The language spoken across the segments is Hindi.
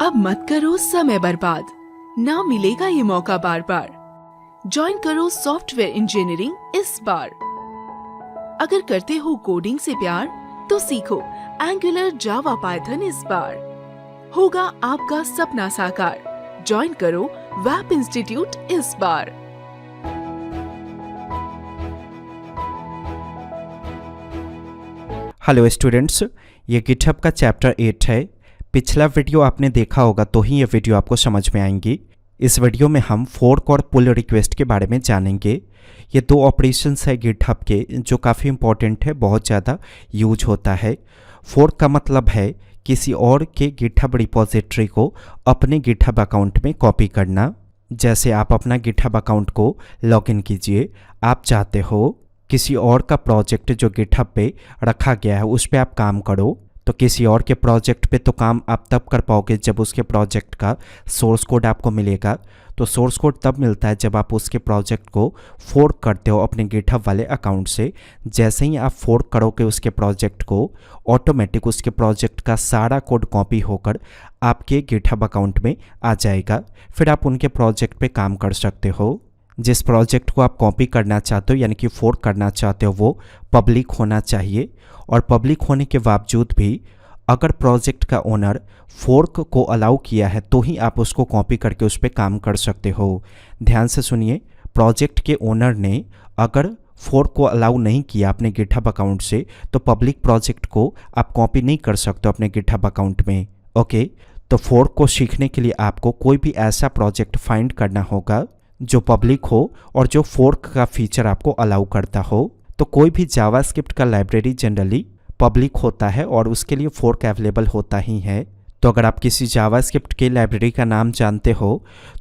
अब मत करो समय बर्बाद, ना मिलेगा ये मौका बार बार। ज्वाइन करो सॉफ्टवेयर इंजीनियरिंग इस बार। अगर करते हो कोडिंग से प्यार तो सीखो एंगुलर जावा पाइथन इस बार। होगा आपका सपना साकार, ज्वाइन करो वेब इंस्टीट्यूट इस बार। हेलो स्टूडेंट्स, ये गिटहब का चैप्टर 8 है। पिछला वीडियो आपने देखा होगा तो ही ये वीडियो आपको समझ में आएंगी। इस वीडियो में हम फोर्क और पुल रिक्वेस्ट के बारे में जानेंगे। ये दो ऑपरेशंस है गिटहब के जो काफ़ी इंपॉर्टेंट है, बहुत ज़्यादा यूज होता है। फोर्क का मतलब है किसी और के गिटहब रिपोजिटरी को अपने गिटहब अकाउंट में कॉपी करना। जैसे आप अपना गिटहब अकाउंट को लॉगिन कीजिए, आप चाहते हो किसी और का प्रोजेक्ट जो गिटहब पे रखा गया है उस पर आप काम करो, तो किसी और के प्रोजेक्ट पे तो काम आप तब कर पाओगे जब उसके प्रोजेक्ट का सोर्स कोड आपको मिलेगा। तो सोर्स कोड तब मिलता है जब आप उसके प्रोजेक्ट को फोर्क करते हो अपने गिटहब वाले अकाउंट से। जैसे ही आप फोर्क करोगे उसके प्रोजेक्ट को, ऑटोमेटिक उसके प्रोजेक्ट का सारा कोड कॉपी होकर आपके गिटहब अकाउंट में आ जाएगा। फिर आप उनके प्रोजेक्ट पे काम कर सकते हो। जिस प्रोजेक्ट को आप कॉपी करना चाहते हो यानी कि फोर्क करना चाहते हो वो पब्लिक होना चाहिए। और पब्लिक होने के बावजूद भी अगर प्रोजेक्ट का ओनर फोर्क को अलाउ किया है तो ही आप उसको कॉपी करके उस पर काम कर सकते हो। ध्यान से सुनिए, प्रोजेक्ट के ओनर ने अगर फोर्क को अलाउ नहीं किया अपने गिटहब अकाउंट से तो पब्लिक प्रोजेक्ट को आप कॉपी नहीं कर सकते अपने गिटहब अकाउंट में। ओके, तो फोर्क को सीखने के लिए आपको कोई भी ऐसा प्रोजेक्ट फाइंड करना होगा जो पब्लिक हो और जो फोर्क का फीचर आपको अलाउ करता हो। तो कोई भी जावास्क्रिप्ट का लाइब्रेरी जनरली पब्लिक होता है और उसके लिए फोर्क अवेलेबल होता ही है। तो अगर आप किसी जावास्क्रिप्ट के लाइब्रेरी का नाम जानते हो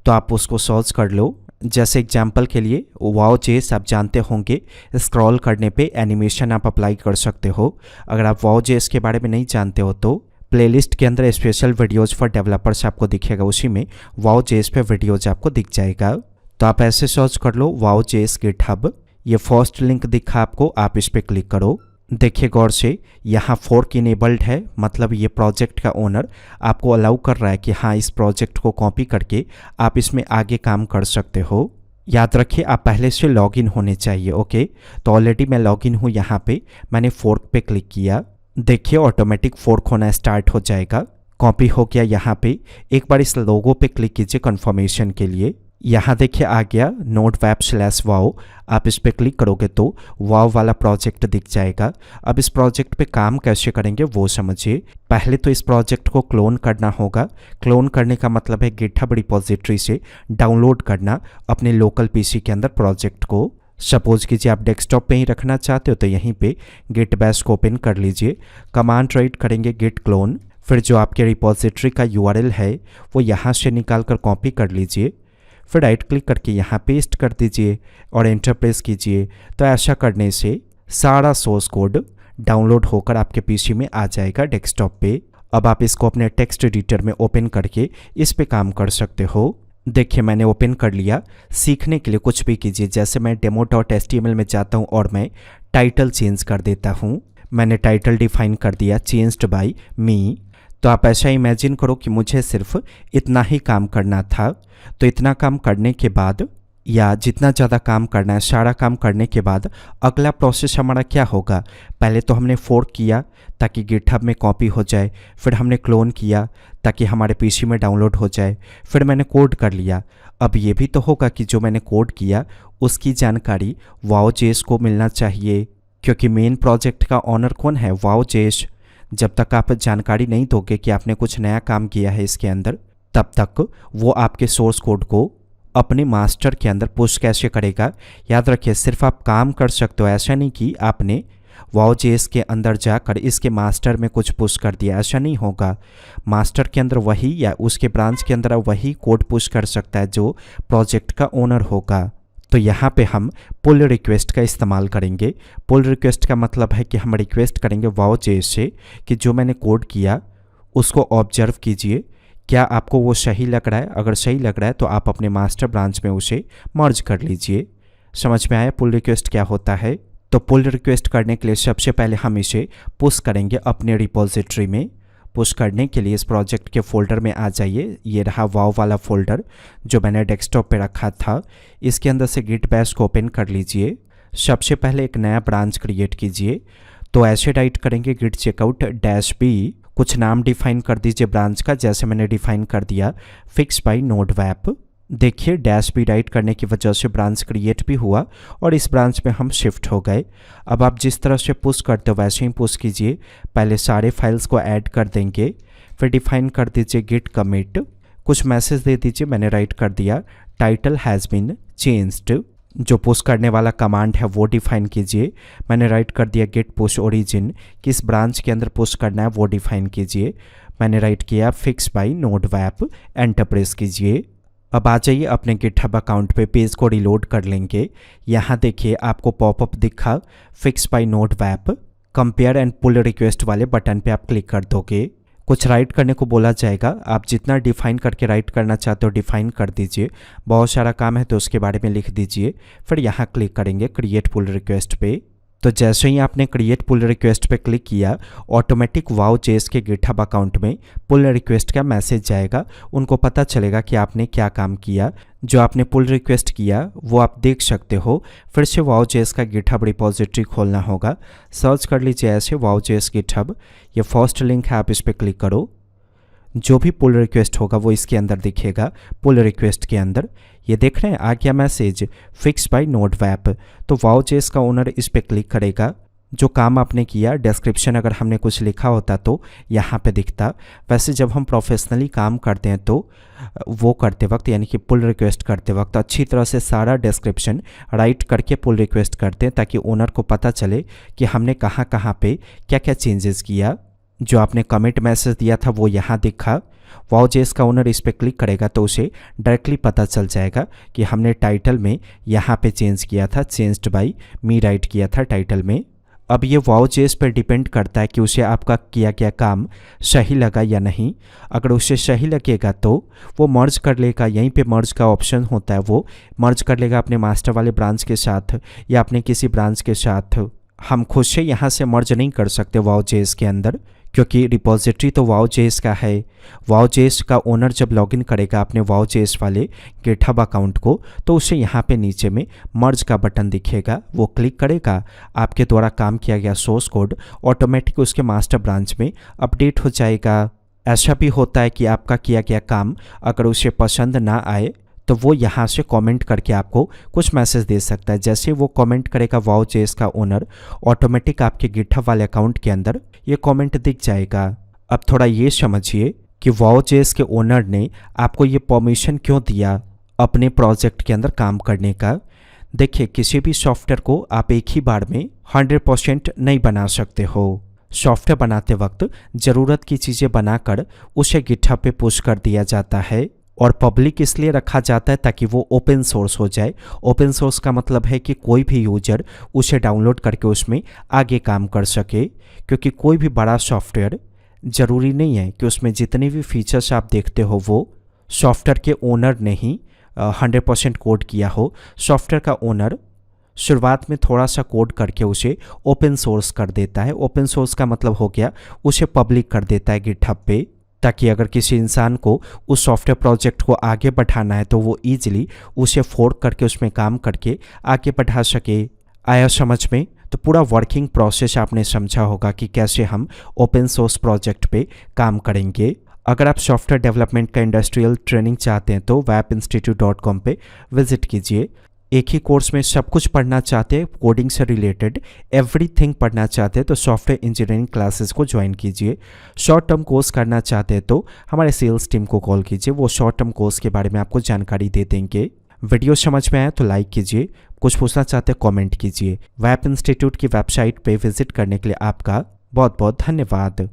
तो आप उसको सर्च कर लो। जैसे एग्जांपल के लिए वाओ.जेएस आप जानते होंगे, स्क्रॉल करने पे एनिमेशन आप अप्लाई कर सकते हो। अगर आप वाओ.जेएस के बारे में नहीं जानते हो तो प्लेलिस्ट के अंदर स्पेशल वीडियोज़ फॉर डेवलपर्स आपको दिखेगा, उसी में वाओ.जेएस पे वीडियोज़ आपको दिख जाएगा। तो आप ऐसे सर्च कर लो वाओ.जेएस गिटहब। ये फर्स्ट लिंक दिखा आपको, आप इस पर क्लिक करो। देखिए गौर से, यहाँ फोर्क इनेबल्ड है, मतलब ये प्रोजेक्ट का ओनर आपको अलाउ कर रहा है कि हाँ इस प्रोजेक्ट को कॉपी करके आप इसमें आगे काम कर सकते हो। याद रखिए आप पहले से लॉगिन होने चाहिए। ओके, तो ऑलरेडी मैं लॉगिन हूँ, यहाँ पे मैंने फोर्क पे क्लिक किया। देखिए ऑटोमेटिक फोर्क होना स्टार्ट हो जाएगा। कॉपी हो गया। यहाँ पे एक बार इस लोगो पे क्लिक कीजिए कन्फर्मेशन के लिए। यहाँ देखिए आ गया node-web/wow। आप इस पर क्लिक करोगे तो वाव वाला प्रोजेक्ट दिख जाएगा। अब इस प्रोजेक्ट पे काम कैसे करेंगे वो समझिए। पहले तो इस प्रोजेक्ट को क्लोन करना होगा। क्लोन करने का मतलब है गिटहब रिपोजिटरी से डाउनलोड करना अपने लोकल पीसी के अंदर प्रोजेक्ट को। सपोज कीजिए आप डेस्कटॉप पे ही रखना चाहते हो तो यहीं पे गिट बैश को ओपन कर लीजिए। कमांड राइट करेंगे गिट क्लोन, फिर जो आपके रिपोजिटरी का यूआरएल है वो यहाँ से निकाल कर कॉपी कर लीजिए। फिर राइट क्लिक करके यहाँ पेस्ट कर दीजिए और एंटर प्रेस कीजिए। तो ऐसा करने से सारा सोर्स कोड डाउनलोड होकर आपके पीसी में आ जाएगा डेस्कटॉप पे। अब आप इसको अपने टेक्स्ट एडिटर में ओपन करके इस पे काम कर सकते हो। देखिए मैंने ओपन कर लिया। सीखने के लिए कुछ भी कीजिए, जैसे मैं demo.html में जाता हूँ और मैं टाइटल चेंज कर देता हूँ। मैंने टाइटल डिफाइन कर दिया चेंज्ड बाय मी। तो आप ऐसा इमेजिन करो कि मुझे सिर्फ इतना ही काम करना था। तो इतना काम करने के बाद या जितना ज़्यादा काम करना है सारा काम करने के बाद अगला प्रोसेस हमारा क्या होगा। पहले तो हमने फोर्क किया ताकि गिटहब में कॉपी हो जाए, फिर हमने क्लोन किया ताकि हमारे पीसी में डाउनलोड हो जाए, फिर मैंने कोड कर लिया। अब ये भी तो होगा कि जो मैंने कोड किया उसकी जानकारी वाओ.जेएस को मिलना चाहिए, क्योंकि मेन प्रोजेक्ट का ऑनर कौन है, वाओ.जेएस। जब तक आप जानकारी नहीं दोगे कि आपने कुछ नया काम किया है इसके अंदर, तब तक वो आपके सोर्स कोड को अपने मास्टर के अंदर पुश कैसे करेगा। याद रखिए सिर्फ आप काम कर सकते हो, ऐसा नहीं कि आपने वाओ.जेएस के अंदर जाकर इसके मास्टर में कुछ पुश कर दिया, ऐसा नहीं होगा। मास्टर के अंदर वही या उसके ब्रांच के अंदर वही कोड पुश कर सकता है जो प्रोजेक्ट का ओनर होगा। तो यहाँ पे हम पुल रिक्वेस्ट का इस्तेमाल करेंगे। पुल रिक्वेस्ट का मतलब है कि हम रिक्वेस्ट करेंगे वाओ.जेएस से कि जो मैंने कोड किया उसको ऑब्जर्व कीजिए, क्या आपको वो सही लग रहा है। अगर सही लग रहा है तो आप अपने मास्टर ब्रांच में उसे मर्ज कर लीजिए। समझ में आया पुल रिक्वेस्ट क्या होता है। तो पुल रिक्वेस्ट करने के लिए सबसे पहले हम इसे पुश करेंगे अपने रिपोजिटरी में। पुश करने के लिए इस प्रोजेक्ट के फोल्डर में आ जाइए। ये रहा वाव वाला फोल्डर जो मैंने डेस्कटॉप पे रखा था। इसके अंदर से गिट बैश को ओपन कर लीजिए। सबसे पहले एक नया ब्रांच क्रिएट कीजिए। तो ऐसे टाइप करेंगे git checkout -b, कुछ नाम डिफाइन कर दीजिए ब्रांच का, जैसे मैंने डिफाइन कर दिया फिक्स बाय नोड वैप। देखिए -b राइट करने की वजह से ब्रांच क्रिएट भी हुआ और इस ब्रांच में हम शिफ्ट हो गए। अब आप जिस तरह से पुश करते हो वैसे ही पुश कीजिए। पहले सारे फाइल्स को ऐड कर देंगे, फिर डिफाइन कर दीजिए git commit, कुछ मैसेज दे दीजिए। मैंने राइट कर दिया टाइटल हैज़ बीन चेंज्ड। जो पुश करने वाला कमांड है वो डिफाइन कीजिए। मैंने राइट कर दिया गेट पुश ओरिजिन, किस ब्रांच के अंदर पुश करना है वो डिफाइन कीजिए। मैंने राइट किया fix by node wap, enter press कीजिए। अब आ जाइए अपने गिटहब अकाउंट पे, पेज को रिलोड कर लेंगे। यहाँ देखिए आपको पॉपअप दिखा fix by node wap, compare and pull request वाले बटन पे आप क्लिक कर दोगे। कुछ राइट करने को बोला जाएगा, आप जितना डिफाइन करके राइट करना चाहते हो डिफाइन कर दीजिए। बहुत सारा काम है तो उसके बारे में लिख दीजिए। फिर यहाँ क्लिक करेंगे क्रिएट पुल रिक्वेस्ट पे। तो जैसे ही आपने क्रिएट पुल रिक्वेस्ट पे क्लिक किया, ऑटोमेटिक वाव.js के गिटहब अकाउंट में पुल रिक्वेस्ट का मैसेज जाएगा। उनको पता चलेगा कि आपने क्या काम किया। जो आपने पुल रिक्वेस्ट किया वो आप देख सकते हो। फिर से वाव.js का गिटहब रिपोजिटरी खोलना होगा। सर्च कर लीजिए ऐसे वाव.js गिटहब, ये फर्स्ट लिंक है, आप इस पर क्लिक करो। जो भी पुल रिक्वेस्ट होगा वो इसके अंदर दिखेगा। पुल रिक्वेस्ट के अंदर ये देख रहे हैं आ गया मैसेज फिक्स बाय नोड वैप। तो वाव.js का ओनर इस पे क्लिक करेगा। जो काम आपने किया, डिस्क्रिप्शन अगर हमने कुछ लिखा होता तो यहाँ पे दिखता। वैसे जब हम प्रोफेशनली काम करते हैं तो वो करते वक्त, यानी कि पुल रिक्वेस्ट करते वक्त अच्छी तरह से सारा डिस्क्रिप्शन राइट करके पुल रिक्वेस्ट करते हैं, ताकि ओनर को पता चले कि हमने कहाँ कहाँ पे क्या क्या चेंजेस किया। जो आपने कमिट मैसेज दिया था वो यहाँ दिखा। वाव.js का ओनर इस पर क्लिक करेगा तो उसे डायरेक्टली पता चल जाएगा कि हमने टाइटल में यहाँ पे चेंज किया था, चेंज्ड बाय मी राइट किया था टाइटल में। अब ये वाव.js पर डिपेंड करता है कि उसे आपका किया गया काम सही लगा या नहीं। अगर उसे सही लगेगा तो वो मर्ज कर लेगा। यहीं पे मर्ज का ऑप्शन होता है, वो मर्ज कर लेगा अपने मास्टर वाले ब्रांच के साथ या अपने किसी ब्रांच के साथ। हम खुद से यहाँ से मर्ज नहीं कर सकते वाव.js के अंदर, क्योंकि रिपोजिटरी तो वाव.js का है। वाव.js का ओनर जब लॉगिन करेगा अपने वाव.js वाले गिटहब अकाउंट को तो उसे यहाँ पे नीचे में मर्ज का बटन दिखेगा, वो क्लिक करेगा। आपके द्वारा काम किया गया सोर्स कोड ऑटोमेटिक उसके मास्टर ब्रांच में अपडेट हो जाएगा। ऐसा भी होता है कि आपका किया गया काम अगर उसे पसंद ना आए तो वो यहाँ से कमेंट करके आपको कुछ मैसेज दे सकता है। जैसे वो कमेंट करेगा वाव.js का ओनर, ऑटोमेटिक आपके गिटहब वाले अकाउंट के अंदर ये कमेंट दिख जाएगा। अब थोड़ा ये समझिए कि वाव.js के ओनर ने आपको ये परमिशन क्यों दिया अपने प्रोजेक्ट के अंदर काम करने का। देखिए, किसी भी सॉफ्टवेयर को आप एक ही बार में 100% नहीं बना सकते हो। सॉफ्टवेयर बनाते वक्त ज़रूरत की चीज़ें बनाकर उसे गिटहब पे पुश कर दिया जाता है और पब्लिक इसलिए रखा जाता है ताकि वो ओपन सोर्स हो जाए। ओपन सोर्स का मतलब है कि कोई भी यूजर उसे डाउनलोड करके उसमें आगे काम कर सके, क्योंकि कोई भी बड़ा सॉफ्टवेयर ज़रूरी नहीं है कि उसमें जितने भी फीचर्स आप देखते हो वो सॉफ्टवेयर के ओनर ने ही 100% कोड किया हो। सॉफ्टवेयर का ओनर शुरुआत में थोड़ा सा कोड करके उसे ओपन सोर्स कर देता है। ओपन सोर्स का मतलब हो गया उसे पब्लिक कर देता है गिटहब पे, ताकि अगर किसी इंसान को उस सॉफ्टवेयर प्रोजेक्ट को आगे बढ़ाना है तो वो ईजिली उसे फोर्क करके उसमें काम करके आगे बढ़ा सके। आया समझ में? तो पूरा वर्किंग प्रोसेस आपने समझा होगा कि कैसे हम ओपन सोर्स प्रोजेक्ट पे काम करेंगे। अगर आप सॉफ्टवेयर डेवलपमेंट का इंडस्ट्रियल ट्रेनिंग चाहते हैं तो webinstitute.com पे विजिट कीजिए। एक ही कोर्स में सब कुछ पढ़ना चाहते हैं, कोडिंग से रिलेटेड एवरीथिंग पढ़ना चाहते हैं तो सॉफ्टवेयर इंजीनियरिंग क्लासेस को ज्वाइन कीजिए। शॉर्ट टर्म कोर्स करना चाहते हैं तो हमारे सेल्स टीम को कॉल कीजिए, वो शॉर्ट टर्म कोर्स के बारे में आपको जानकारी दे देंगे। वीडियो समझ में आया तो लाइक कीजिए, कुछ पूछना चाहते हैं कमेंट कीजिए। वेब इंस्टीट्यूट की वेबसाइट पे विजिट करने के लिए आपका बहुत बहुत धन्यवाद।